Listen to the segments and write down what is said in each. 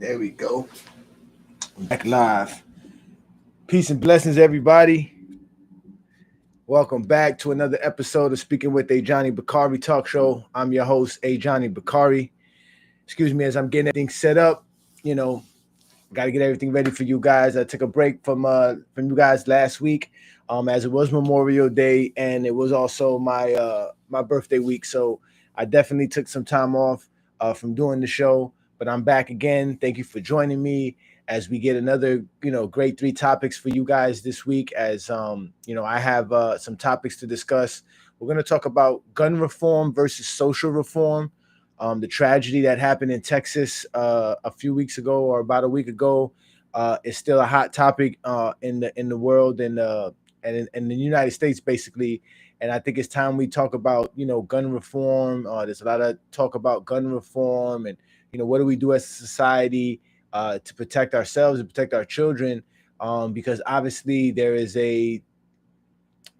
There we go. Back live. Peace and blessings, everybody. Welcome back to another episode of Speaking with Ajani Bakari Talk Show. I'm your host, Ajani Bakari. Excuse me as I'm getting everything set up. Got to get everything ready for you guys. I took a break from you guys last week, as it was Memorial Day and it was also my birthday week. So I definitely took some time off from doing the show, but I'm back again. Thank you for joining me as we get another great 3 topics for you guys this week. As I have some topics to discuss. We're going to talk about gun reform versus social reform. The tragedy that happened in Texas a few weeks ago or about a week ago is still a hot topic in the world and in the United States, basically. And I think it's time we talk about gun reform. There's a lot of talk about gun reform and what do we do as a society to protect ourselves and protect our children, because obviously there is a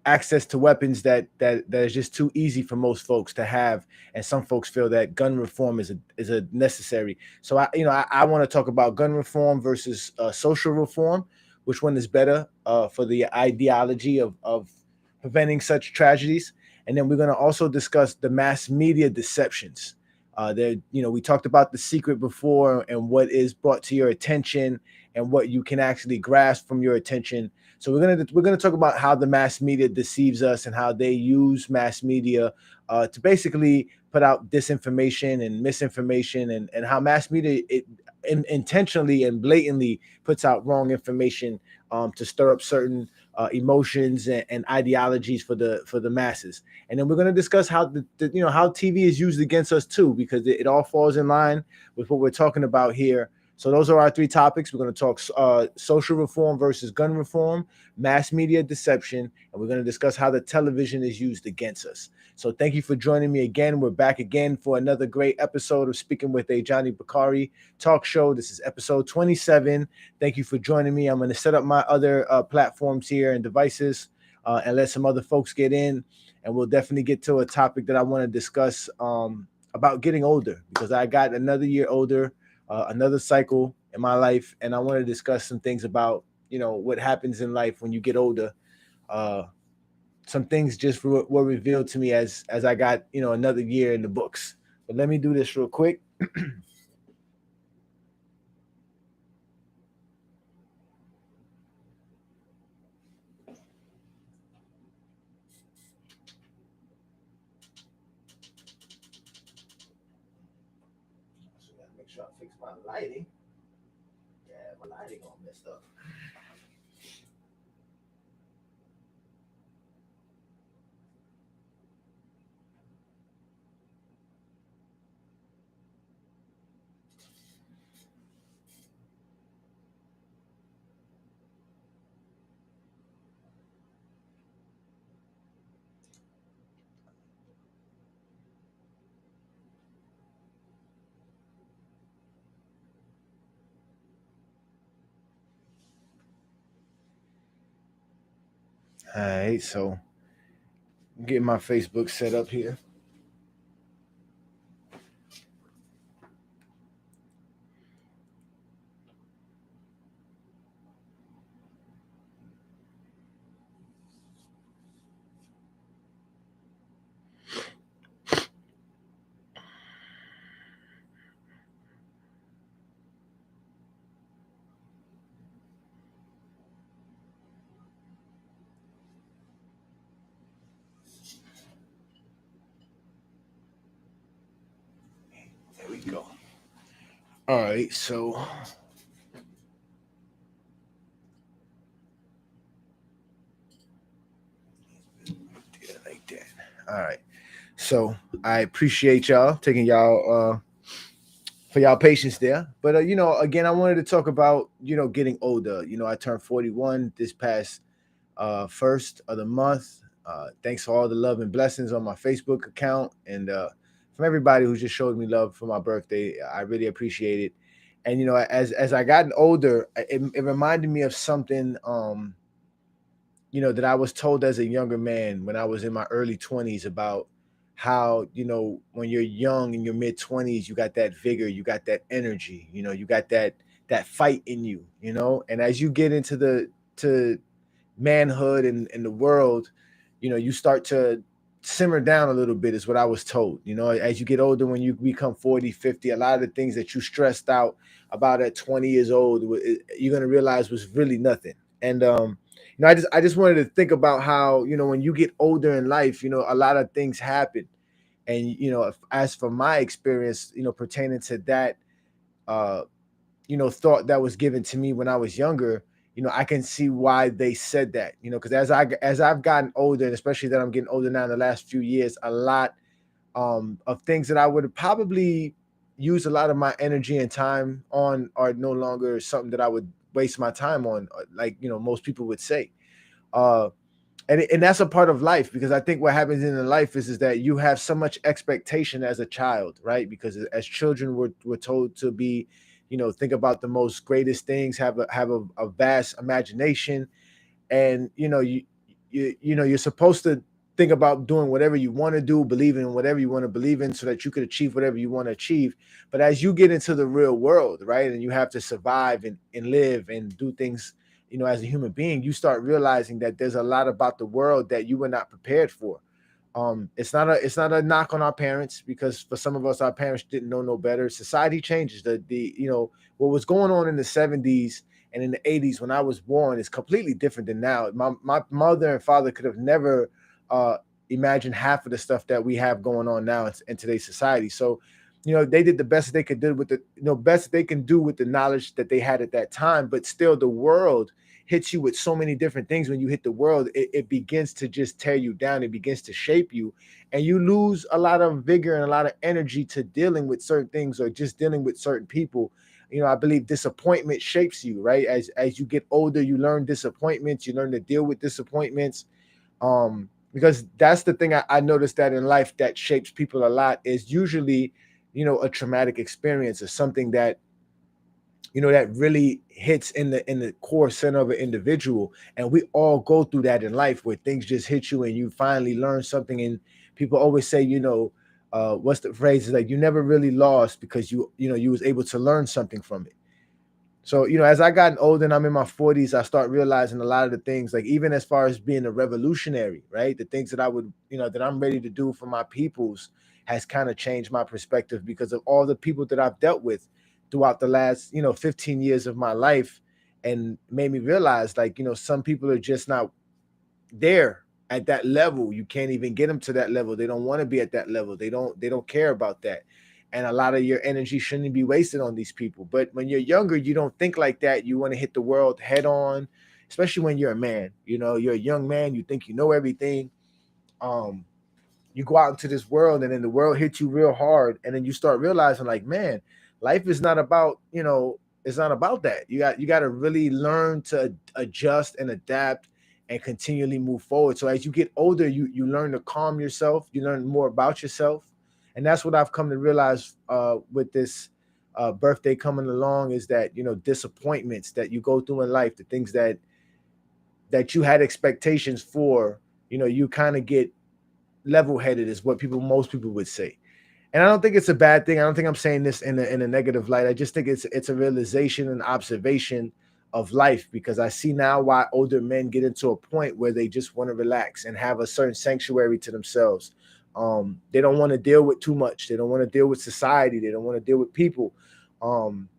access to weapons that is just too easy for most folks to have, and some folks feel that gun reform is a necessary. So I want to talk about gun reform versus social reform. Which one is better for the ideology of preventing such tragedies? And then we're going to also discuss the mass media deceptions. We talked about The Secret before and what is brought to your attention and what you can actually grasp from your attention. So we're gonna talk about how the mass media deceives us and how they use mass media to basically put out disinformation and misinformation, and how mass media intentionally and blatantly puts out wrong information to stir up certain emotions and ideologies for the masses. And then we're going to discuss how how TV is used against us too, because it all falls in line with what we're talking about here. So those are our 3 topics. We're going to talk social reform versus gun reform, mass media deception, and we're going to discuss how the television is used against us. So thank you for joining me again. We're back again for another great episode of Speaking with Ajani Bakari Talk Show. This is episode 27. Thank you for joining me. I'm going to set up my other platforms here and devices and let some other folks get in. And we'll definitely get to a topic that I want to discuss about getting older, because I got another year older. Another cycle in my life, and I want to discuss some things about what happens in life when you get older. Some things just were revealed to me as I got another year in the books. But let me do this real quick. Make sure I fix my lighting. Yeah, my lighting all messed up. All right, so getting my Facebook set up here. There we go. All right, so like that. All right. So I appreciate y'all taking y'all for y'all patience there. But again, I wanted to talk about getting older. I turned 41 this past first of the month. Thanks for all the love and blessings on my Facebook account, and from everybody who just showed me love for my birthday. I really appreciate it. And as I gotten older, it reminded me of something that I was told as a younger man when I was in my early 20s about how, when you're young in your mid-20s, you got that vigor, you got that energy, you got that fight in you, and as you get into the to manhood and the world, you start to simmer down a little bit, is what I was told. As you get older, when you become 40, 50, a lot of the things that you stressed out about at 20 years old, you're going to realize was really nothing. And I just wanted to think about how, when you get older in life, a lot of things happen. And as for my experience, pertaining to that uh thought that was given to me when I was younger, I can see why they said that, because as I've gotten older, and especially that I'm getting older now in the last few years, a lot of things that I would have probably used a lot of my energy and time on are no longer something that I would waste my time on, like most people would say. uh and that's a part of life, because I think what happens in life is that you have so much expectation as a child, right? Because as children, we're told to be, think about the most greatest things, have a vast imagination, and you're supposed to think about doing whatever you want to do, believe in whatever you want to believe in, so that you could achieve whatever you want to achieve. But as you get into the real world, right, and you have to survive and live and do things, as a human being, you start realizing that there's a lot about the world that you were not prepared for. It's not a knock on our parents, because for some of us, our parents didn't know no better. Society changes. The what was going on in the 70s and in the 80s when I was born is completely different than now. My mother and father could have never uh imagined half of the stuff that we have going on now in today's society. So, they did the best they could do with the best they can do with the knowledge that they had at that time. But still, the world hits you with so many different things. When you hit the world, it begins to just tear you down. It begins to shape you, and you lose a lot of vigor and a lot of energy to dealing with certain things, or just dealing with certain people. I believe disappointment shapes you, right? As you get older, you learn disappointments, you learn to deal with disappointments. Because that's the thing I noticed, that in life that shapes people a lot is usually, a traumatic experience, or something that that really hits in the core center of an individual. And we all go through that in life, where things just hit you and you finally learn something. And people always say, what's the phrase, is like, you never really lost, because you was able to learn something from it. So, as I gotten older and I'm in my 40s, I start realizing a lot of the things, like even as far as being a revolutionary, right? The things that I would, that I'm ready to do for my peoples, has kind of changed my perspective, because of all the people that I've dealt with throughout the last, 15 years of my life, and made me realize, like, some people are just not there at that level. You can't even get them to that level. They don't want to be at that level. They don't care about that. And a lot of your energy shouldn't be wasted on these people. But when you're younger, you don't think like that. You want to hit the world head on, especially when you're a man. You're a young man, you think you know everything. um you go out into this world, and then the world hits you real hard, and then you start realizing, like, man, life is not about, it's not about that. You got to really learn to adjust and adapt and continually move forward. So as you get older, you learn to calm yourself, you learn more about yourself. And that's what I've come to realize with this birthday coming along, is that, disappointments that you go through in life, the things that you had expectations for, you kind of get level-headed, is what most people would say. And I don't think it's a bad thing. I don't think I'm saying this in a negative light. I just think it's a realization and observation of life, because I see now why older men get into a point where they just want to relax and have a certain sanctuary to themselves. They don't want to deal with too much. They don't want to deal with society. They don't want to deal with people. um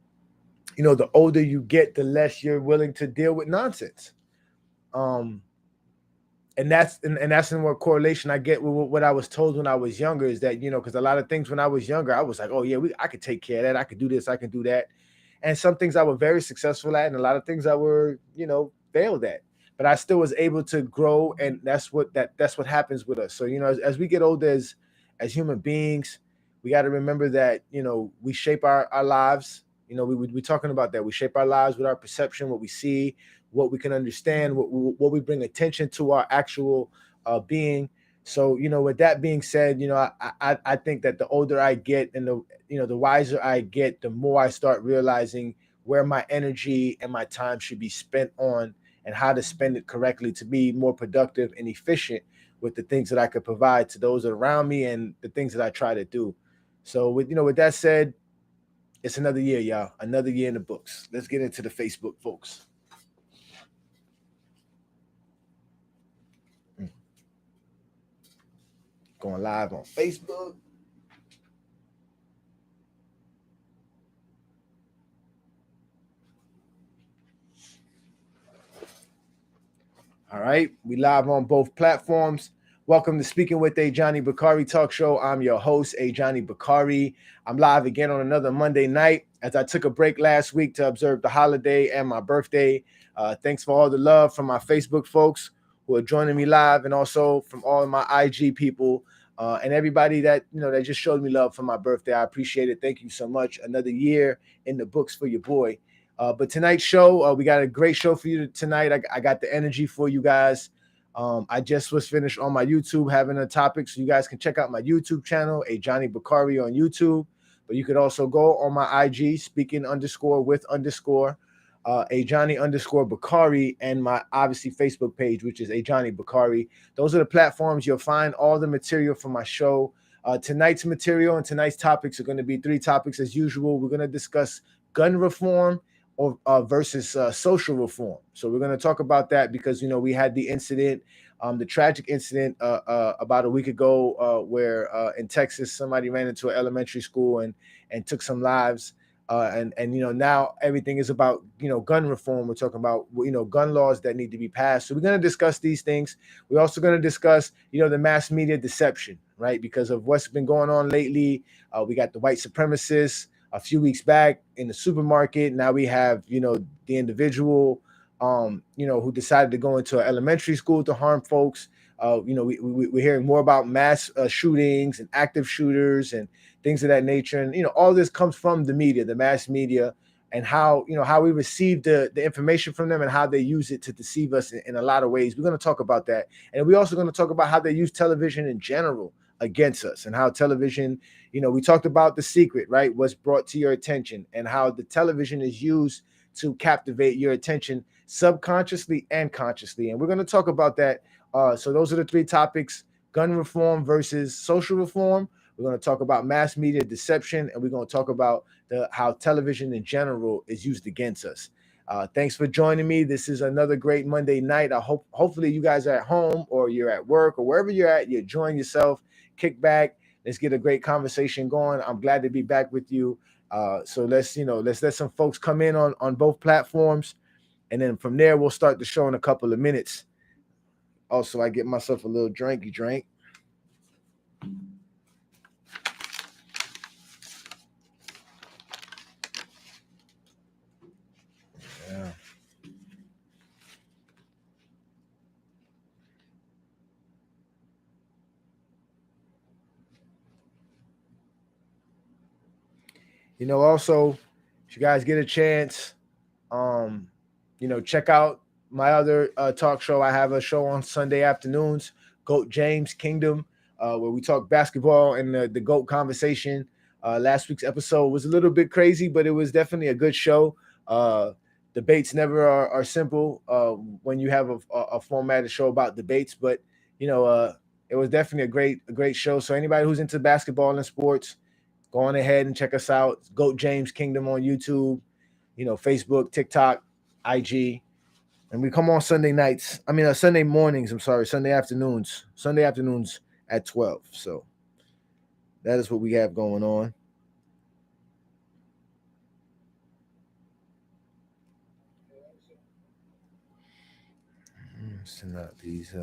the older you get, the less you're willing to deal with nonsense. um and that's in what correlation I get with what I was told when I was younger, is that, because a lot of things when I was younger, I was like, oh yeah, I could take care of that, I could do this, I can do that. And some things I were very successful at, and a lot of things I were, failed at. But I still was able to grow, and that's what happens with us. So, as we get older, as human beings, we got to remember that, we shape our lives. We're talking about that. We shape our lives with our perception, what we see, what we can understand, what we bring attention to, our actual being. So, with that being said, I think that the older I get, and the wiser I get, the more I start realizing where my energy and my time should be spent on, and how to spend it correctly to be more productive and efficient with the things that I could provide to those around me and the things that I try to do. So with that said, it's another year, y'all. Another year in the books. Let's get into the Facebook, folks. Going live on Facebook. All right, we live on both platforms. Welcome to Speaking with Ajani Bakari Talk Show. I'm your host, Ajani Bakari. I'm live again on another Monday night as I took a break last week to observe the holiday and my birthday. Thanks for all the love from my Facebook folks who are joining me live, and also from all of my IG people and everybody that that just showed me love for my birthday. I appreciate it. Thank you so much. Another year in the books for your boy. But tonight's show, we got a great show for you tonight. I got the energy for you guys. I just was finished on my YouTube having a topic, so you guys can check out my YouTube channel, Ajani Bakari on YouTube. But you could also go on my IG, speaking_with_, Ajani_Bakari, and my obviously Facebook page, which is Ajani Bakari. Those are the platforms you'll find all the material from my show. Tonight's material and tonight's topics are going to be 3 topics as usual. We're going to discuss gun reform or versus social reform. So we're going to talk about that because we had the incident, the tragic incident about a week ago where in Texas somebody ran into an elementary school and took some lives. And now everything is about gun reform. We're talking about gun laws that need to be passed. So we're going to discuss these things. We're also going to discuss the mass media deception, right? Because of what's been going on lately. We got the white supremacists a few weeks back in the supermarket. Now we have the individual who decided to go into an elementary school to harm folks. We're hearing more about mass shootings and active shooters and things of that nature. And all this comes from the media, the mass media, and how we receive the information from them and how they use it to deceive us in a lot of ways. We're going to talk about that. And we're also going to talk about how they use television in general against us, and how television, we talked about The Secret, right? What's brought to your attention, and how the television is used to captivate your attention subconsciously and consciously. And we're going to talk about that. So those are the 3 topics: gun reform versus social reform. We're going to talk about mass media deception, and we're going to talk about how television in general is used against us. Thanks for joining me. This is another great Monday night. Hopefully you guys are at home or you're at work or wherever you're at, you're enjoying yourself. Kick back. Let's get a great conversation going. I'm glad to be back with you. So let's let some folks come in on both platforms, and then from there we'll start the show in a couple of minutes. Also, I get myself a little drinky drink. Yeah. Also, if you guys get a chance, check out my other talk show. I have a show on Sunday afternoons, Goat James Kingdom, where we talk basketball and the GOAT conversation. Last week's episode was a little bit crazy, but it was definitely a good show. Debates never are simple when you have a formatted show about debates, but it was definitely a great show. So anybody who's into basketball and sports, go on ahead and check us out. Goat James Kingdom on YouTube, Facebook, TikTok, IG. And we come on Sunday nights. Sunday mornings. Sunday afternoons. Sunday afternoons at 12. So that is what we have going on. Send out these.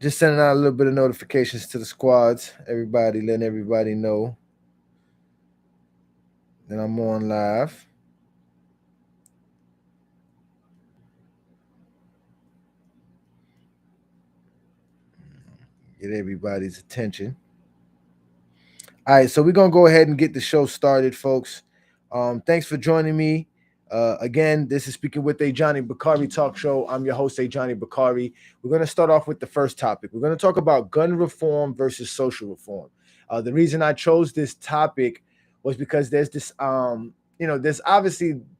Just sending out a little bit of notifications to the squads. Everybody, letting everybody know that I'm on live. Get everybody's attention. All right, so we're going to go ahead and get the show started, folks. Thanks for joining me. Again, this is Speaking with Ajani Bakari Talk Show. I'm your host, Ajani Bakari. We're going to start off with the first topic. We're going to talk about gun reform versus social reform. The reason I chose this topic was because there's this,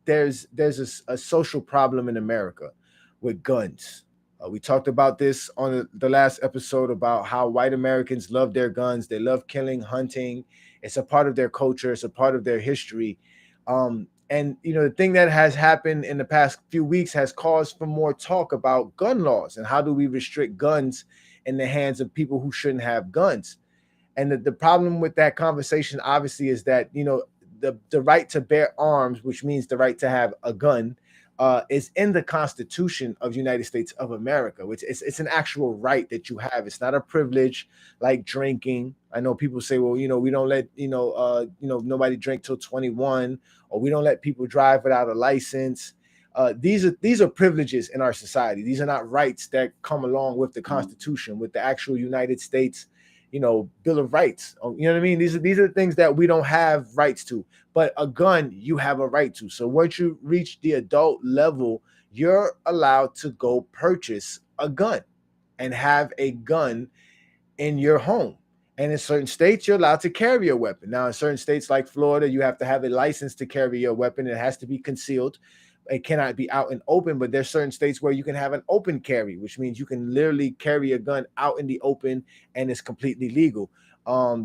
there's a social problem in America with guns. We talked about this on the last episode about how white Americans love their guns. They love killing, hunting. It's a part of their culture. It's a part of their history. And the thing that has happened in the past few weeks has caused for more talk about gun laws and how do we restrict guns in the hands of people who shouldn't have guns. And the problem with that conversation, obviously, is that the right to bear arms, which means the right to have a gun, is in the Constitution of the United States of America, which it's an actual right that you have. It's not a privilege like drinking. I know people say, well, we don't let nobody drink till 21, or we don't let people drive without a license. These are privileges in our society. These are not rights that come along with the Constitution, with the actual United States Bill of Rights. You know what I mean? These are the things that we don't have rights to, but a gun you have a right to. So once you reach the adult level, you're allowed to go purchase a gun and have a gun in your home. And in certain states, you're allowed to carry a weapon. Now, in certain states like Florida, you have to have a license to carry your weapon. It has to be concealed. It cannot be out and open, but there's certain states where you can have an open carry, which means you can literally carry a gun out in the open and it's completely legal.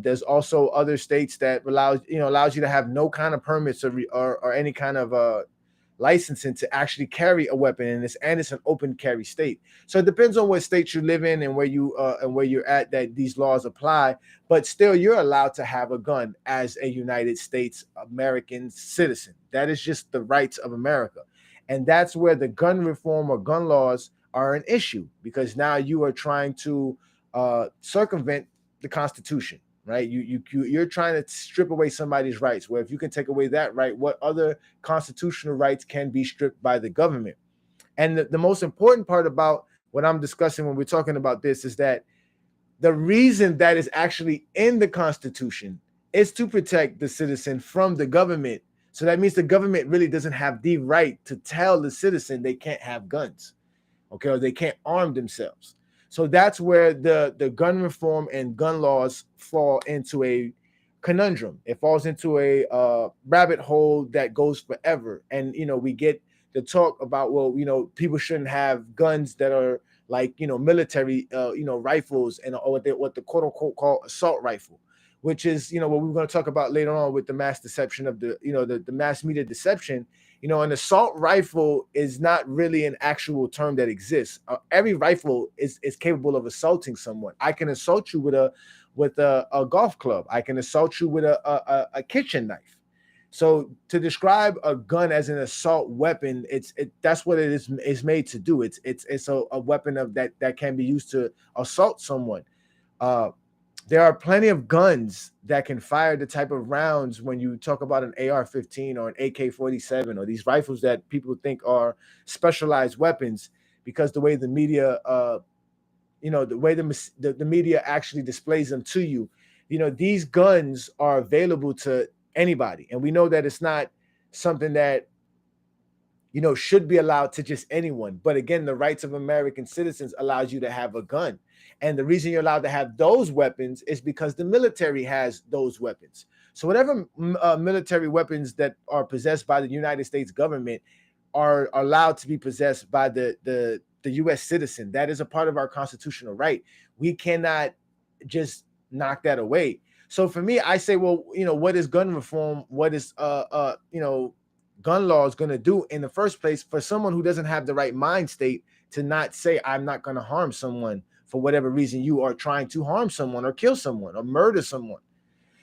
There's also other states that allows you to have no kind of permits or any kind of licensing to actually carry a weapon, and it's an open carry state. So it depends on what state you live in and where you're at that these laws apply. But still, you're allowed to have a gun as a United States American citizen. That is just the rights of America. And that's where the gun reform or gun laws are an issue, because now you are trying to circumvent the Constitution, right? You're trying to strip away somebody's rights. Where if you can take away that right, what other constitutional rights can be stripped by the government? And the most important part about what I'm discussing when we're talking about this is that the reason that is actually in the Constitution is to protect the citizen from the government. So that means the government really doesn't have the right to tell the citizen they can't have guns, okay, or they can't arm themselves. So that's where the gun reform and gun laws fall into a conundrum. It falls into a rabbit hole that goes forever. And, we get the talk about, well, people shouldn't have guns that are like, military, rifles and what the quote unquote call assault rifle, which is, what we're going to talk about later on with the mass deception of the mass media deception. An assault rifle is not really an actual term that exists. Every rifle is capable of assaulting someone. I can assault you with a golf club. I can assault you with a kitchen knife. So to describe a gun as an assault weapon, that's what it is made to do. It's a weapon that can be used to assault someone. There are plenty of guns that can fire the type of rounds when you talk about an AR-15 or an AK-47 or these rifles that people think are specialized weapons, because the way the media, the way the media actually displays them to you, these guns are available to anybody. And we know that it's not something that, should be allowed to just anyone. But again, the rights of American citizens allows you to have a gun. And the reason you're allowed to have those weapons is because the military has those weapons. So whatever military weapons that are possessed by the United States government are allowed to be possessed by the U.S. citizen. That is a part of our constitutional right. We cannot just knock that away. So for me, I say, well, what is gun reform? What is gun law is going to do in the first place for someone who doesn't have the right mind state to not say, I'm not going to harm someone for whatever reason you are trying to harm someone or kill someone or murder someone.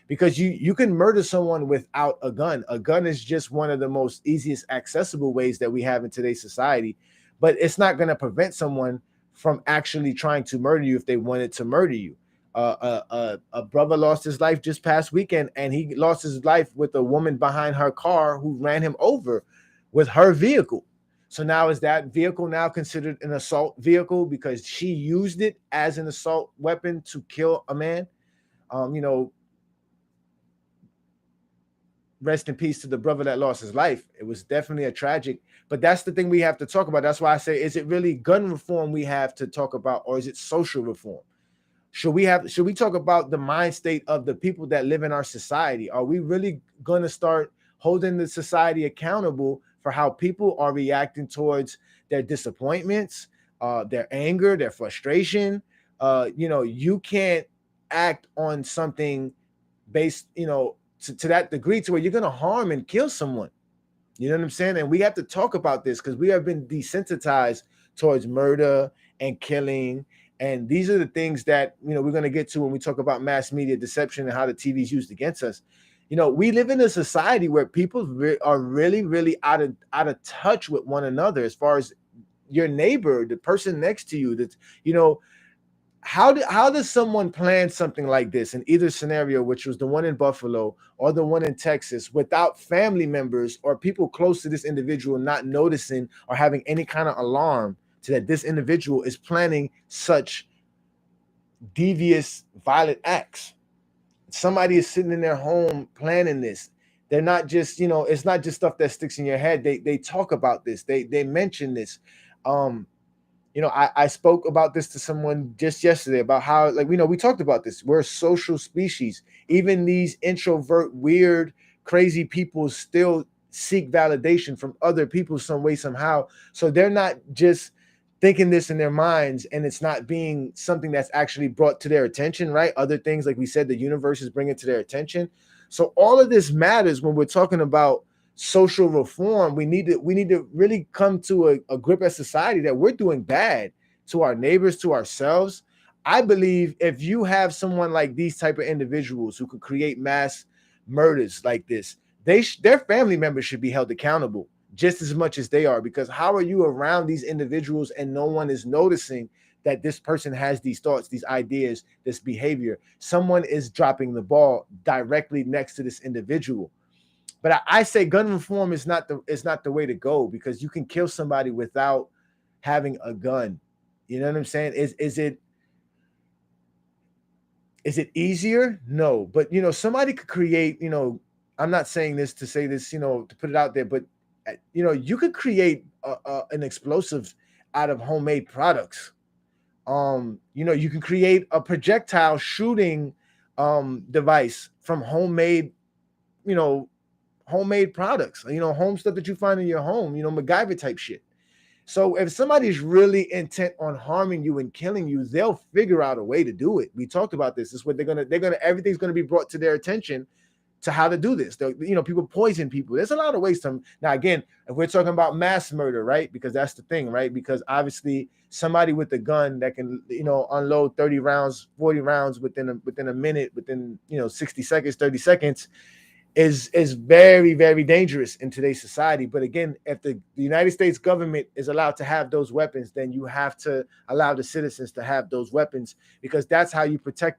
Because you can murder someone without a gun. A gun is just one of the most easiest accessible ways that we have in today's society, but it's not going to prevent someone from actually trying to murder you if they wanted to murder you. A brother lost his life just past weekend, and he lost his life with a woman behind her car who ran him over with her vehicle. So now is that vehicle now considered an assault vehicle because she used it as an assault weapon to kill a man? Rest in peace to the brother that lost his life. It was definitely a tragic, but that's the thing we have to talk about. That's why I say, is it really gun reform we have to talk about, or is it social reform? Should we talk about the mind state of the people that live in our society? Are we really going to start holding the society accountable for how people are reacting towards their disappointments, their anger, their frustration. You can't act on something based, to that degree to where you're going to harm and kill someone. You know what I'm saying? And we have to talk about this because we have been desensitized towards murder and killing. And these are the things that, we're going to get to when we talk about mass media deception and how the TV is used against us. We live in a society where people are really, really out of touch with one another, as far as your neighbor, the person next to you. That, how does someone plan something like this in either scenario, which was the one in Buffalo or the one in Texas, without family members or people close to this individual not noticing or having any kind of alarm to that this individual is planning such devious, violent acts? Somebody is sitting in their home planning this. They're not just, it's not just stuff that sticks in your head. They talk about this. They mention this. I spoke about this to someone just yesterday about how, we talked about this. We're a social species. Even these introvert, weird, crazy people still seek validation from other people some way, somehow. So they're not just thinking this in their minds and it's not being something that's actually brought to their attention, right? Other things, like we said, the universe is bringing to their attention. So all of this matters when we're talking about social reform. We need to really come to a grip as society that we're doing bad to our neighbors, to ourselves. I believe if you have someone like these type of individuals who could create mass murders like this, their family members should be held accountable just as much as they are, because how are you around these individuals and no one is noticing that this person has these thoughts, these ideas, this behavior? Someone is dropping the ball directly next to this individual. But I say gun reform is not the way to go, because you can kill somebody without having a gun. You know what I'm saying? Is it easier? No, but somebody could create. I'm not saying this to say this, to put it out there, but you could create an explosive out of homemade products. You can create a projectile shooting device from homemade products, home stuff that you find in your home, MacGyver type shit. So if somebody's really intent on harming you and killing you, they'll figure out a way to do it. We talked about this. This is what everything's going to be brought to their attention to how to do this. People poison people. There's a lot of ways to. Now, again, if we're talking about mass murder, right? Because that's the thing, right? Because obviously somebody with a gun that can, unload 30 rounds, 40 rounds within a minute, within, 60 seconds, 30 seconds, is very, very dangerous in today's society. But again, if the United States government is allowed to have those weapons, then you have to allow the citizens to have those weapons, because that's how you protect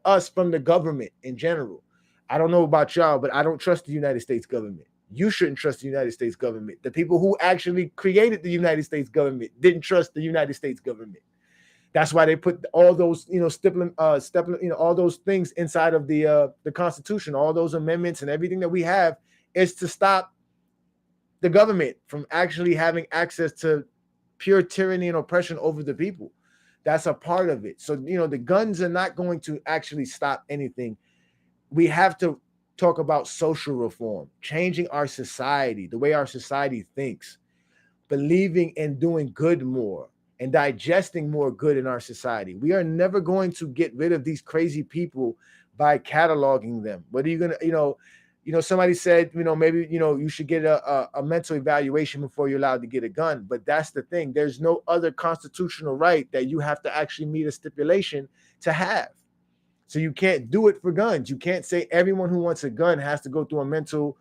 us from the government in general. I don't know about y'all, but I don't trust the United States government. You shouldn't trust the United States government. The people who actually created the United States government didn't trust the United States government. That's why they put all those, all those things inside of the Constitution, all those amendments and everything that we have is to stop the government from actually having access to pure tyranny and oppression over the people. That's a part of it. So, the guns are not going to actually stop anything. We have to talk about social reform, changing our society, the way our society thinks, believing in doing good more, and digesting more good in our society. We are never going to get rid of these crazy people by cataloging them. What are you going to, somebody said, maybe, you should get a mental evaluation before you're allowed to get a gun. But that's the thing. There's no other constitutional right that you have to actually meet a stipulation to have. So you can't do it for guns. You can't say everyone who wants a gun has to go through a mental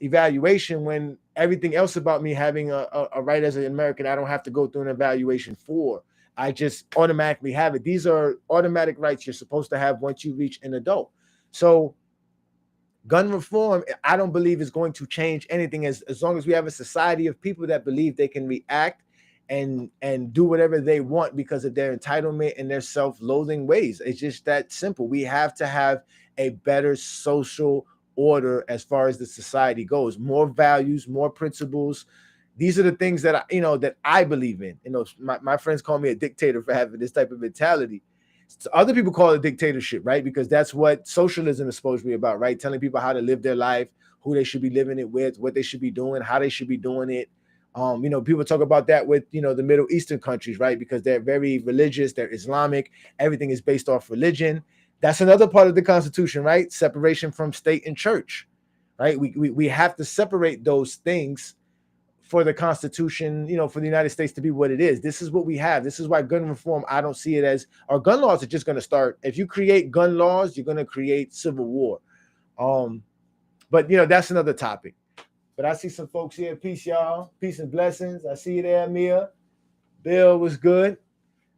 evaluation when everything else about me having a right as an American, I don't have to go through an evaluation for. I just automatically have it. These are automatic rights you're supposed to have once you reach an adult. So gun reform, I don't believe is going to change anything as long as we have a society of people that believe they can react and do whatever they want because of their entitlement and their self-loathing ways. It's just that simple. We have to have a better social order as far as the society goes. More values, more principles. These are the things that I believe in. My friends call me a dictator for having this type of mentality. So other people call it dictatorship, right? Because that's what socialism is supposed to be about, right? Telling people how to live their life, who they should be living it with, what they should be doing, how they should be doing it. People talk about that with, the Middle Eastern countries, right? Because they're very religious, they're Islamic, everything is based off religion. That's another part of the Constitution, right? Separation from state and church, right? We have to separate those things for the Constitution, for the United States to be what it is. This is what we have. This is why gun reform, I don't see it as, our gun laws are just going to start. If you create gun laws, you're going to create civil war. But that's another topic. But I see some folks here. Peace, y'all. Peace and blessings. I see you there, Mia. Bill was good.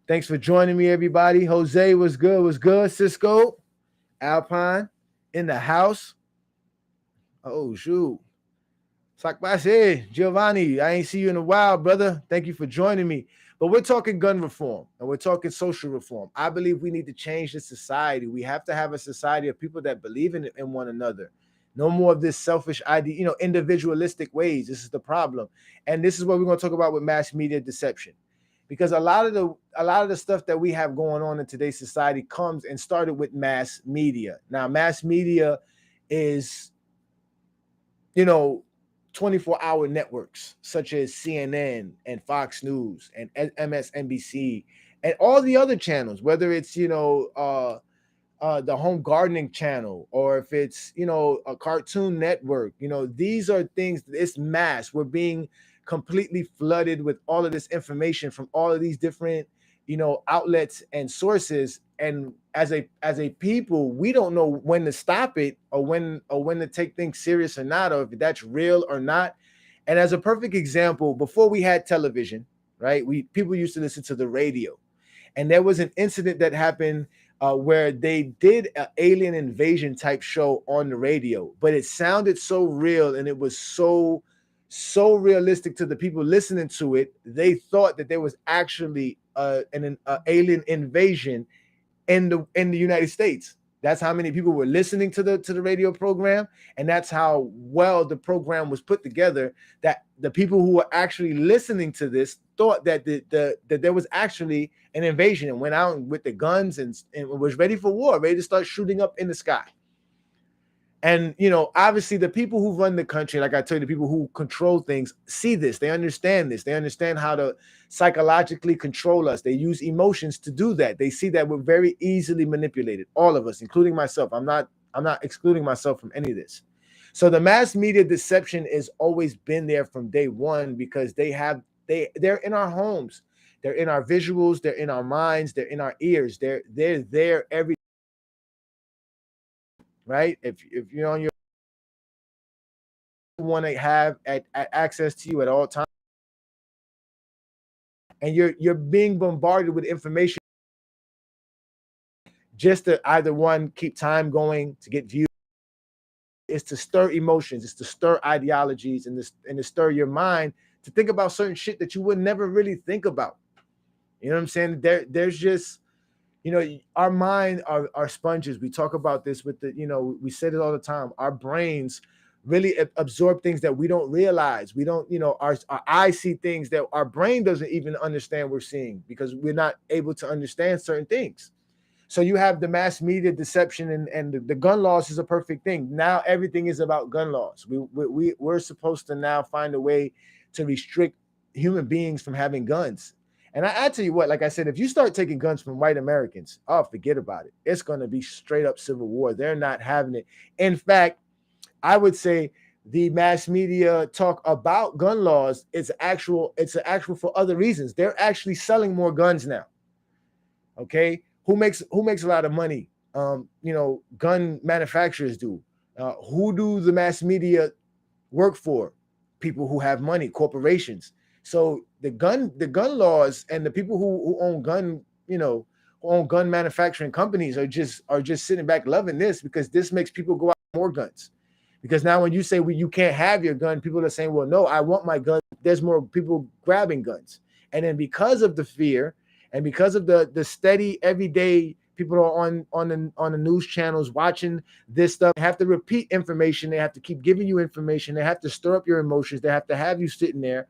Thanks for joining me, everybody. Jose was good. Was good. Cisco, Alpine, in the house. Oh, shoot. Sakbase, Giovanni, I ain't see you in a while, brother. Thank you for joining me. But we're talking gun reform and we're talking social reform. I believe we need to change the society. We have to have a society of people that believe in one another. No more of this selfish idea, individualistic ways. This is the problem. And this is what we're going to talk about with mass media deception. Because a lot of the stuff that we have going on in today's society comes and started with mass media. Now, mass media is, 24-hour networks such as CNN and Fox News and MSNBC and all the other channels, whether it's, the home gardening channel, or if it's, a Cartoon Network, these are things, it's mass. We're being completely flooded with all of this information from all of these different, outlets and sources. And as a people, we don't know when to stop it or when to take things serious or not, or if that's real or not. And as a perfect example, before we had television, right, people used to listen to the radio. And there was an incident that happened where they did an alien invasion type show on the radio, but it sounded so real and it was so realistic to the people listening to it. They thought that there was actually an alien invasion in the United States. That's how many people were listening to the radio program, and that's how well the program was put together, that the people who were actually listening to this thought that that there was actually an invasion, and went out with the guns and was ready for war, ready to start shooting up in the sky. And, obviously the people who run the country, like I told you, the people who control things see this, they understand this, they understand how to psychologically control us. They use emotions to do that. They see that we're very easily manipulated, all of us, including myself. I'm not excluding myself from any of this. So the mass media deception has always been there from day one, because they're in our homes, they're in our visuals, they're in our minds, they're in our ears, they're there every right. If you're on your, want to have at access to you at all times, and you're being bombarded with information just to either one, keep time going, to get views, is to stir emotions, it's to stir ideologies, and to stir your mind to think about certain shit that you would never really think about. You know what I'm saying? There's just, our mind are sponges. We talk about this with we said it all the time. Our brains really absorb things that we don't realize. We don't, our eyes see things that our brain doesn't even understand we're seeing, because we're not able to understand certain things. So you have the mass media deception, and the gun laws is a perfect thing. Now everything is about gun laws. We're supposed to now find a way to restrict human beings from having guns. And I tell you what, like I said, if you start taking guns from white Americans, forget about it. It's going to be straight up civil war. They're not having it. In fact, I would say the mass media talk about gun laws, it's actual for other reasons. They're actually selling more guns now. Okay, who makes a lot of money? Gun manufacturers do. Who do the mass media work for? People who have money, corporations. So the gun laws and the people who own gun, who own gun manufacturing companies are just sitting back loving this, because this makes people go out more guns. Because now when you say, well, you can't have your gun, people are saying, well, no, I want my gun. There's more people grabbing guns. And then because of the fear and because of the steady everyday people are on the news channels watching this stuff, they have to repeat information. They have to keep giving you information. They have to stir up your emotions. They have to have you sitting there.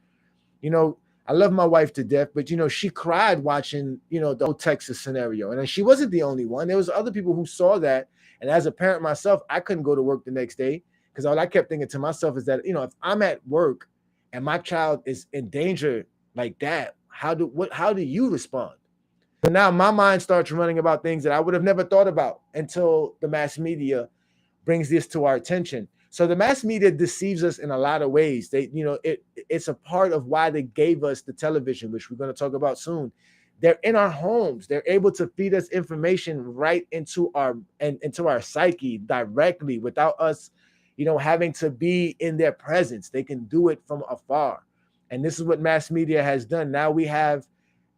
I love my wife to death, but she cried watching, the whole Texas scenario. And she wasn't the only one. There was other people who saw that. And as a parent myself, I couldn't go to work the next day, because all I kept thinking to myself is that, if I'm at work and my child is in danger like that, how do you respond? So now my mind starts running about things that I would have never thought about until the mass media brings this to our attention. So the mass media deceives us in a lot of ways. It's a part of why they gave us the television, which we're going to talk about soon. They're in our homes. They're able to feed us information right into our psyche directly without us, having to be in their presence. They can do it from afar. And this is what mass media has done. Now we have,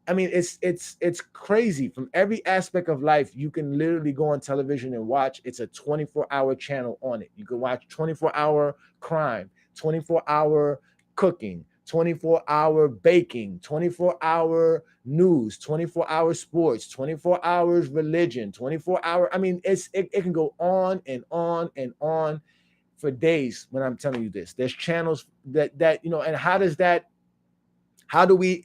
it's crazy. From every aspect of life, you can literally go on television and watch. It's a 24-hour channel on it. You can watch 24-hour crime, 24-hour cooking, 24-hour baking, 24-hour news, 24-hour sports, 24 hours religion, 24-hour. It can go on and on and on for days when I'm telling you this. There's channels that and how do we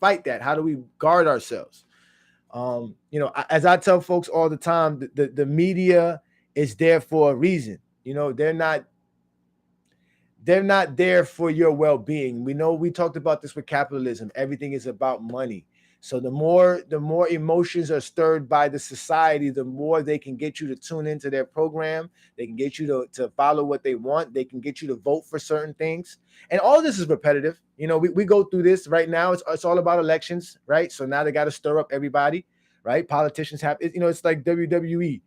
fight that? How do we guard ourselves? As I tell folks all the time, the media is there for a reason. They're not there for your well-being. We talked about this with capitalism. Everything is about money. So the more emotions are stirred by the society, the more they can get you to tune into their program. They can get you to follow what they want. They can get you to vote for certain things. And all of this is repetitive. We go through this right now. It's all about elections, right? So now they got to stir up everybody, right? Politicians have, it's like WWE.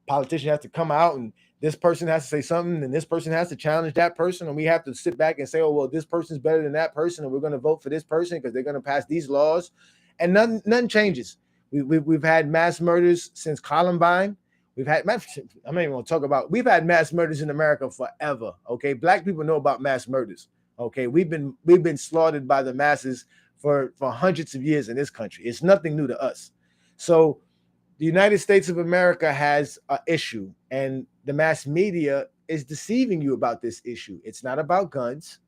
Politician has to come out, and this person has to say something, and this person has to challenge that person, and we have to sit back and say, oh, well, this person's better than that person, and we're going to vote for this person because they're going to pass these laws. And none changes. We've had mass murders since Columbine. We've had I'm not even going to talk about. We've had mass murders in America forever. Okay, Black people know about mass murders. Okay, we've been slaughtered by the masses for hundreds of years in this country. It's nothing new to us. So the United States of America has an issue, and the mass media is deceiving you about this issue. It's not about guns.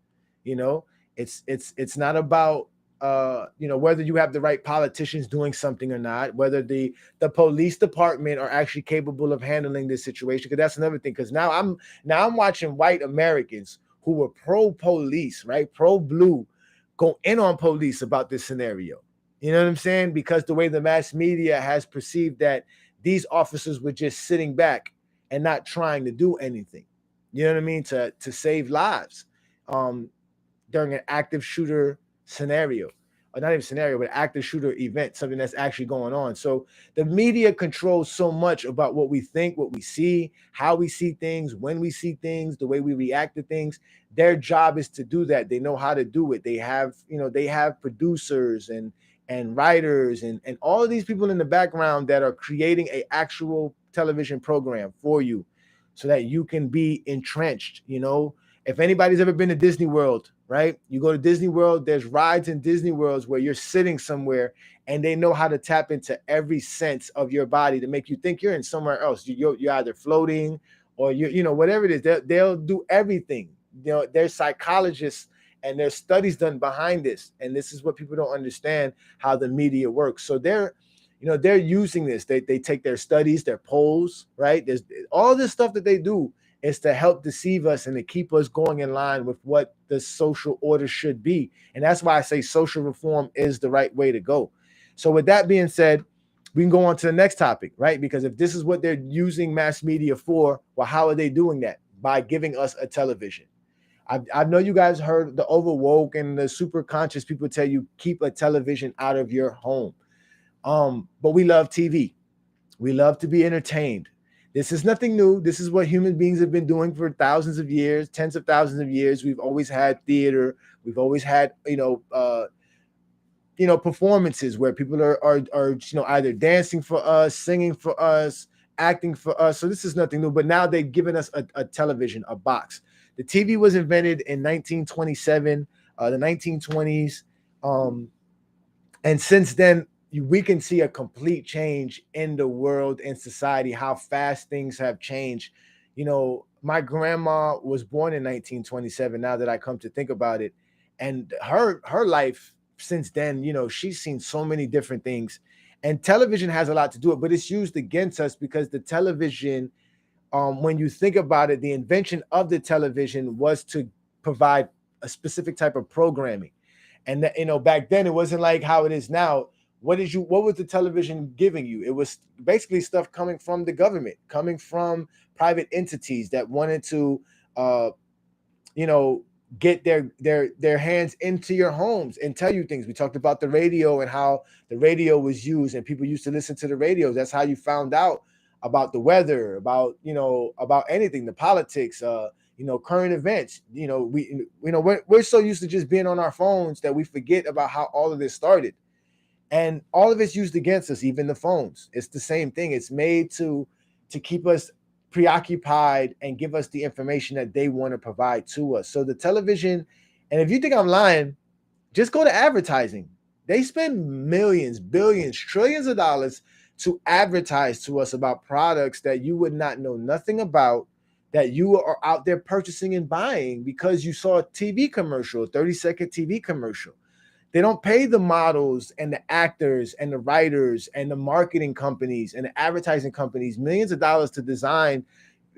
It's not about whether you have the right politicians doing something or not, whether the police department are actually capable of handling this situation. Because that's another thing. Because now I'm watching white Americans who were pro-police, right, pro-blue, go in on police about this scenario. You know what I'm saying? Because the way the mass media has perceived that these officers were just sitting back and not trying to do anything. You know what I mean? To save lives during an active shooter scenario, or not even scenario, but active shooter event, something that's actually going on. So the media controls so much about what we think, what we see, how we see things, when we see things, the way we react to things. Their job is to do that. They know how to do it. They have producers and writers and all of these people in the background that are creating an actual television program for you so that you can be entrenched. If anybody's ever been to Disney World, right? You go to Disney World, there's rides in Disney Worlds where you're sitting somewhere and they know how to tap into every sense of your body to make you think you're in somewhere else. You're either floating or whatever it is. They'll do everything. There's psychologists and there's studies done behind this. And this is what people don't understand, how the media works. So they're using this. They take their studies, their polls, right? There's all this stuff that they do is to help deceive us and to keep us going in line with what the social order should be. And that's why I say social reform is the right way to go. So with that being said, we can go on to the next topic, right? Because if this is what they're using mass media for, well, how are they doing that? By giving us a television. I know you guys heard the overwoke and the super conscious people tell you keep a television out of your home. But we love TV. We love to be entertained. This is nothing new. This is what human beings have been doing for thousands of years, tens of thousands of years. We've always had theater. We've always had, performances where people are either dancing for us, singing for us, acting for us. So this is nothing new. But now they've given us a television, a box. The TV was invented in 1927, the 1920s. And since then, we can see a complete change in the world and society, how fast things have changed. My grandma was born in 1927, now that I come to think about it. And her life since then, she's seen so many different things. And television has a lot to do it, but it's used against us because the television, when you think about it, the invention of the television was to provide a specific type of programming. And that, back then it wasn't like how it is now. What was the television giving you? It was basically stuff coming from the government, coming from private entities that wanted to get their hands into your homes and tell you things. We talked about the radio and how the radio was used, and people used to listen to the radios. That's how you found out about the weather, about anything, the politics, current events. We're so used to just being on our phones that we forget about how all of this started. And all of it's used against us, even the phones. It's the same thing. It's made to keep us preoccupied and give us the information that they want to provide to us. So the television, and if you think I'm lying, just go to advertising. They spend millions, billions, trillions of dollars to advertise to us about products that you would not know nothing about, that you are out there purchasing and buying because you saw a TV commercial, a 30-second TV commercial. They don't pay the models and the actors and the writers and the marketing companies and the advertising companies millions of dollars to design,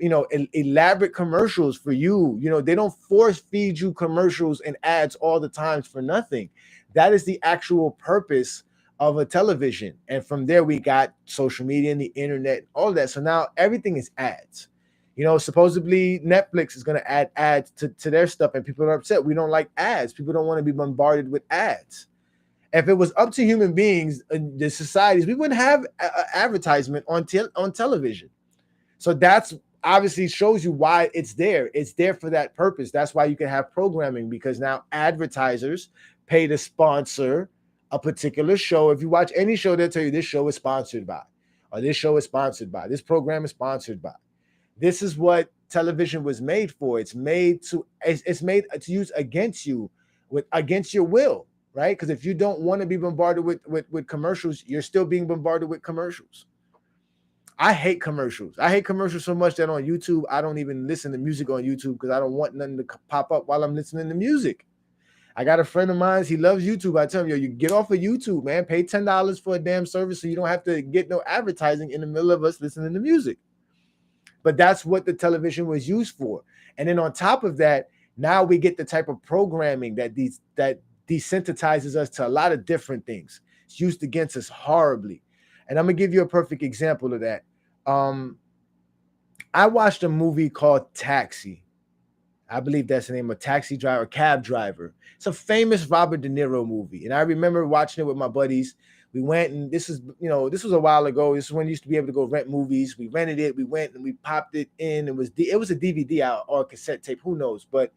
elaborate commercials for you. They don't force feed you commercials and ads all the time for nothing. That is the actual purpose of a television. And from there, we got social media and the internet, all of that. So now everything is ads. Supposedly Netflix is going to add ads to their stuff, and people are upset. We don't like ads. People don't want to be bombarded with ads. If it was up to human beings, the societies, we wouldn't have advertisement on television. So that's obviously shows you why it's there. It's there for that purpose. That's why you can have programming, because now advertisers pay to sponsor a particular show. If you watch any show, they'll tell you this show is sponsored by, or this show is sponsored by, this program is sponsored by. This is what television was made for. It's made to use against you, against your will, right? Because if you don't want to be bombarded with commercials, you're still being bombarded with commercials. I hate commercials. I hate commercials so much that on YouTube, I don't even listen to music on YouTube because I don't want nothing to pop up while I'm listening to music. I got a friend of mine, he loves YouTube. I tell him, you get off of YouTube, man. Pay $10 for a damn service so you don't have to get no advertising in the middle of us listening to music. But that's what the television was used for. And then on top of that, now we get the type of programming that desensitizes us to a lot of different things. It's used against us horribly. And I'm going to give you a perfect example of that. I watched a movie called Taxi. I believe that's the name of Taxi Driver, Cab Driver. It's a famous Robert De Niro movie. And I remember watching it with my buddies. We went, and this was a while ago. This is when you used to be able to go rent movies. We rented it. We went and we popped it in. It was a DVD out or a cassette tape. Who knows? But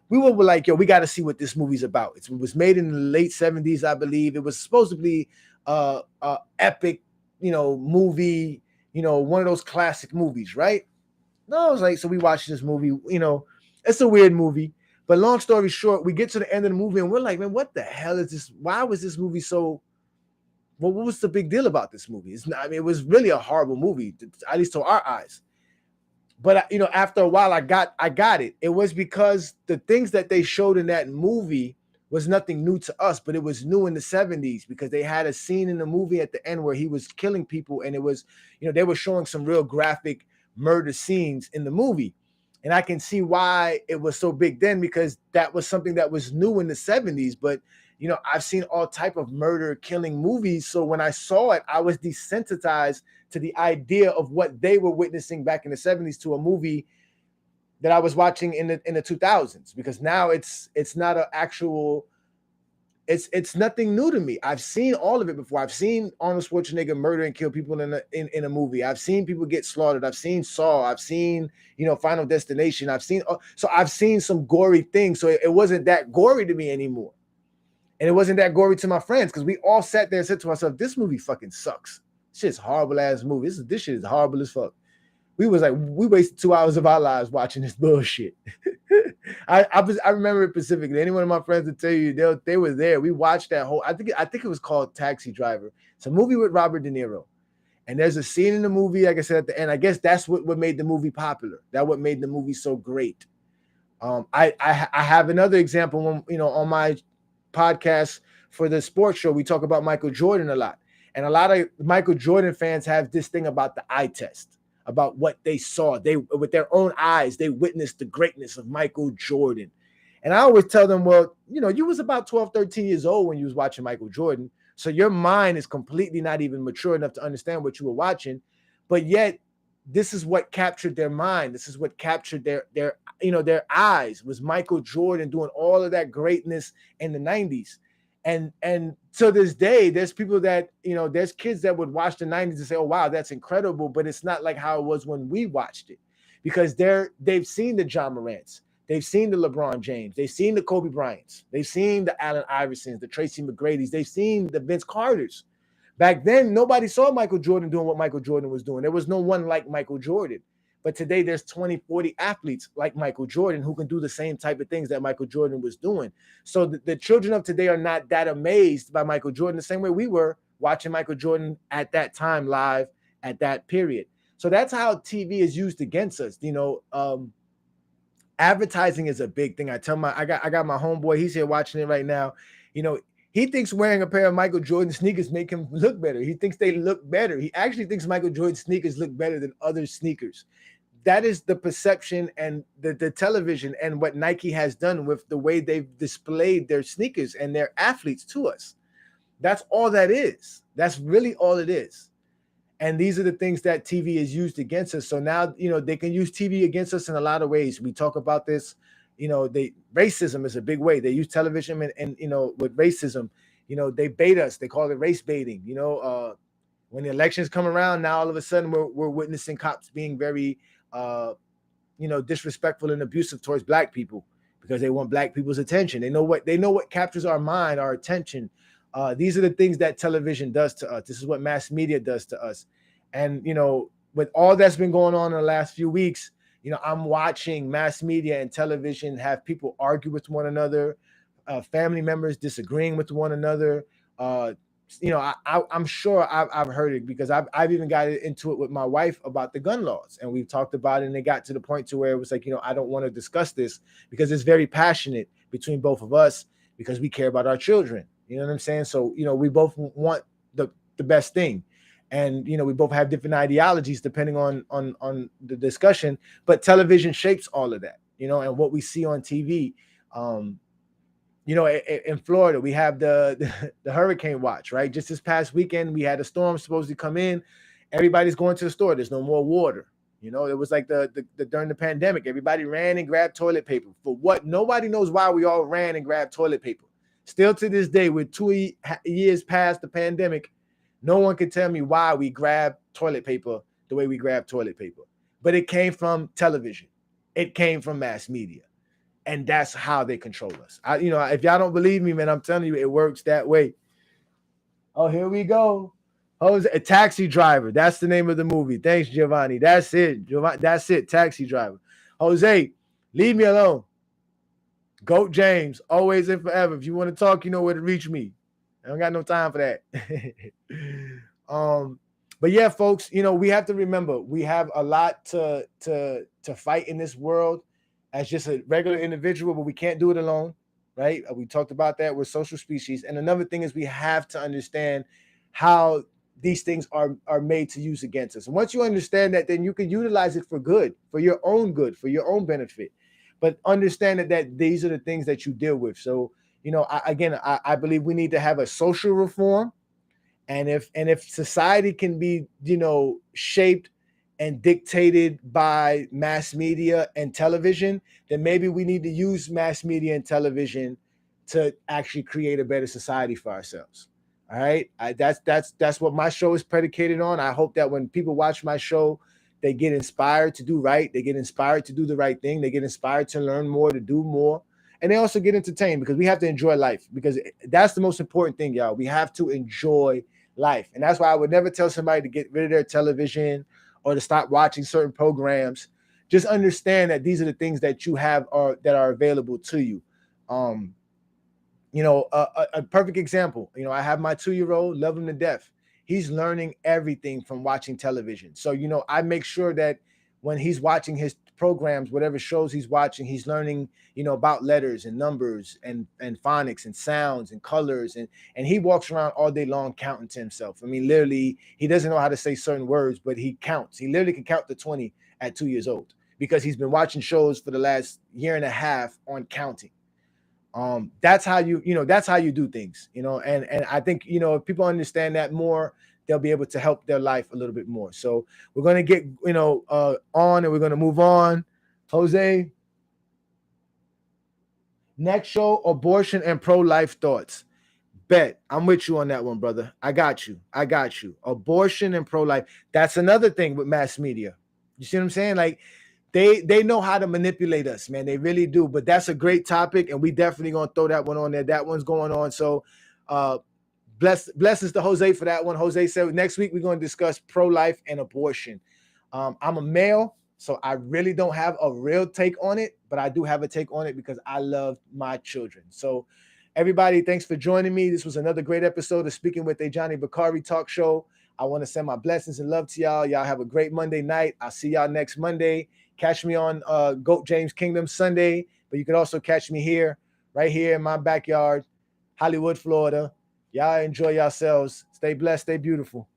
we were like, we got to see what this movie's about. It was made in the late 70s, I believe. It was supposed to be a epic, movie, one of those classic movies, right? No, I was like, so we watched this movie. It's a weird movie. But long story short, we get to the end of the movie and we're like, man, what the hell is this? Why was this movie so... Well, what was the big deal about this movie? It was really a horrible movie, at least to our eyes. But after a while, I got it. It was because the things that they showed in that movie was nothing new to us, but it was new in the 70s because they had a scene in the movie at the end where he was killing people, and it was, they were showing some real graphic murder scenes in the movie. And I can see why it was so big then, because that was something that was new in the 70s. But I've seen all type of murder, killing movies. So when I saw it, I was desensitized to the idea of what they were witnessing back in the 70s to a movie that I was watching in the 2000s. Because now it's not an actual, it's nothing new to me. I've seen all of it before. I've seen Arnold Schwarzenegger murder and kill people in a movie. I've seen people get slaughtered. I've seen Saw. I've seen Final Destination. I've seen some gory things. So it wasn't that gory to me anymore. And it wasn't that gory to my friends because we all sat there and said to ourselves, this movie fucking sucks. Shit's horrible ass movie. This shit is horrible as fuck. We was like, we wasted 2 hours of our lives watching this bullshit. I remember it specifically. Any one of my friends would tell you they were there. We watched that whole, I think it was called Taxi Driver. It's a movie with Robert De Niro. And there's a scene in the movie, like I said, at the end. I guess that's what made the movie popular. That's what made the movie so great. I have another example when, on my podcast for the sports show, we talk about Michael Jordan a lot. And a lot of Michael Jordan fans have this thing about the eye test, about what they saw. They, with their own eyes, they witnessed the greatness of Michael Jordan. And I always tell them, well, you was about 12, 13 years old when you was watching Michael Jordan. So your mind is completely not even mature enough to understand what you were watching. But yet, this is what captured their mind. This is what captured their eyes, was Michael Jordan doing all of that greatness in the 90s. And to this day, there's people that, there's kids that would watch the 90s and say, oh, wow, that's incredible. But it's not like how it was when we watched it, because they've seen the John Morants. They've seen the LeBron James. They've seen the Kobe Bryants. They've seen the Allen Iversons, the Tracy McGrady's. They've seen the Vince Carters. Back then, nobody saw Michael Jordan doing what Michael Jordan was doing. There was no one like Michael Jordan. But today, there's 20, 40 athletes like Michael Jordan who can do the same type of things that Michael Jordan was doing. So the children of today are not that amazed by Michael Jordan the same way we were watching Michael Jordan at that time live at that period. So that's how TV is used against us. Advertising is a big thing. I got my homeboy, he's here watching it right now. He thinks wearing a pair of Michael Jordan sneakers make him look better. He thinks they look better. He actually thinks Michael Jordan sneakers look better than other sneakers. That is the perception and the television and what Nike has done with the way they've displayed their sneakers and their athletes to us. That's all that is. That's really all it is. And these are the things that TV is used against us. So now, they can use TV against us in a lot of ways. We talk about this, racism is a big way. They use television and with racism, they bait us. They call it race baiting. When the elections come around, now all of a sudden we're witnessing cops being very, disrespectful and abusive towards Black people because they want Black people's attention. They know what captures our mind, our attention. These are the things that television does to us. This is what mass media does to us. And, with all that's been going on in the last few weeks, I'm watching mass media and television have people argue with one another, family members disagreeing with one another. I'm sure I've heard it because I've even got into it with my wife about the gun laws, and we've talked about it, and it got to the point to where it was like, I don't want to discuss this because it's very passionate between both of us because we care about our children. You know what I'm saying? So, we both want the best thing. And, we both have different ideologies depending on the discussion. But television shapes all of that, and what we see on TV. In Florida, we have the hurricane watch, right? Just this past weekend, we had a storm supposed to come in. Everybody's going to the store. There's no more water. It was like the during the pandemic, everybody ran and grabbed toilet paper. For what? Nobody knows why we all ran and grabbed toilet paper. Still to this day, with 2 years past the pandemic, no one can tell me why we grab toilet paper the way we grab toilet paper. But it came from television. It came from mass media. And that's how they control us. If y'all don't believe me, man, I'm telling you, it works that way. Oh, here we go. Jose, a Taxi Driver. That's the name of the movie. Thanks, Giovanni. That's it. That's it. Taxi Driver. Jose, leave me alone. Goat James, always and forever. If you want to talk, you know where to reach me. I don't got no time for that. But yeah, folks, we have to remember we have a lot to fight in this world as just a regular individual, but we can't do it alone, right? We talked about that. We're social species. And another thing is we have to understand how these things are made to use against us. And once you understand that, then you can utilize it for good, for your own benefit. But understand that these are the things that you deal with. So, I believe we need to have a social reform. And if society can be, shaped and dictated by mass media and television, then maybe we need to use mass media and television to actually create a better society for ourselves. All right. That's what my show is predicated on. I hope that when people watch my show, they get inspired to do right. They get inspired to do the right thing. They get inspired to learn more, to do more. And they also get entertained because we have to enjoy life, because that's the most important thing, y'all. We have to enjoy life. And that's why I would never tell somebody to get rid of their television or to stop watching certain programs. Just understand that these are the things that you have that are available to you. A perfect example, I have my 2-year-old, love him to death. He's learning everything from watching television. So, I make sure that when he's watching his programs, whatever shows he's watching, he's learning, about letters and numbers and phonics and sounds and colors. And he walks around all day long counting to himself. I mean, literally, he doesn't know how to say certain words, but he counts. He literally can count to 20 at 2 years old because he's been watching shows for the last year and a half on counting. That's how that's how you do things, and I think, if people understand that more, they'll be able to help their life a little bit more. So we're going to get, on, and we're going to move on. Jose, next show, abortion and pro-life thoughts. Bet. I'm with you on that one, brother. I got you. Abortion and pro-life. That's another thing with mass media. You see what I'm saying? Like, they know how to manipulate us, man. They really do. But that's a great topic, and we definitely gonna throw that one on there. That one's going on. So blessings to Jose for that one. Jose said next week we're going to discuss pro-life and abortion. I'm a male, so I really don't have a real take on it, but I do have a take on it because I love my children. So everybody, thanks for joining me. This was another great episode of Speaking with Ajani Bakari Talk Show. I want to send my blessings and love to y'all. Y'all have a great Monday night. I'll see y'all next Monday. Catch me on Goat James Kingdom Sunday, but you can also catch me here, right here in my backyard, Hollywood, Florida. Y'all enjoy yourselves. Stay blessed, stay beautiful.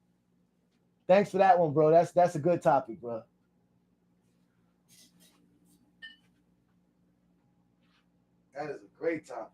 Thanks for that one, bro. That's a good topic, bro. That is a great topic.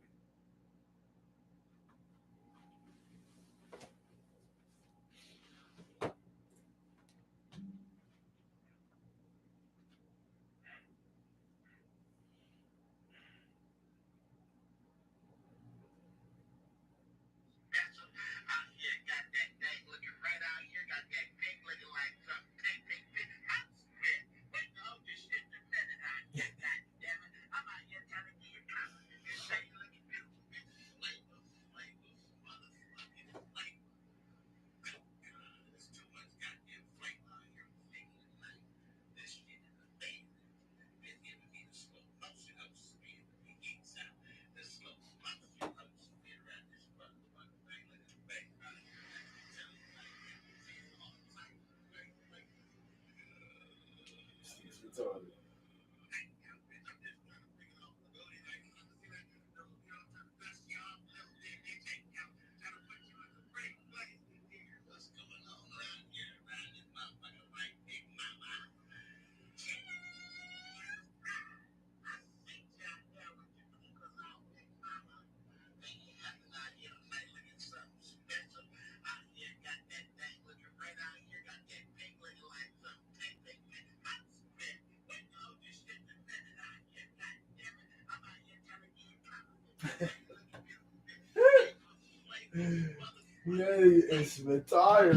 Yeah, it's retired.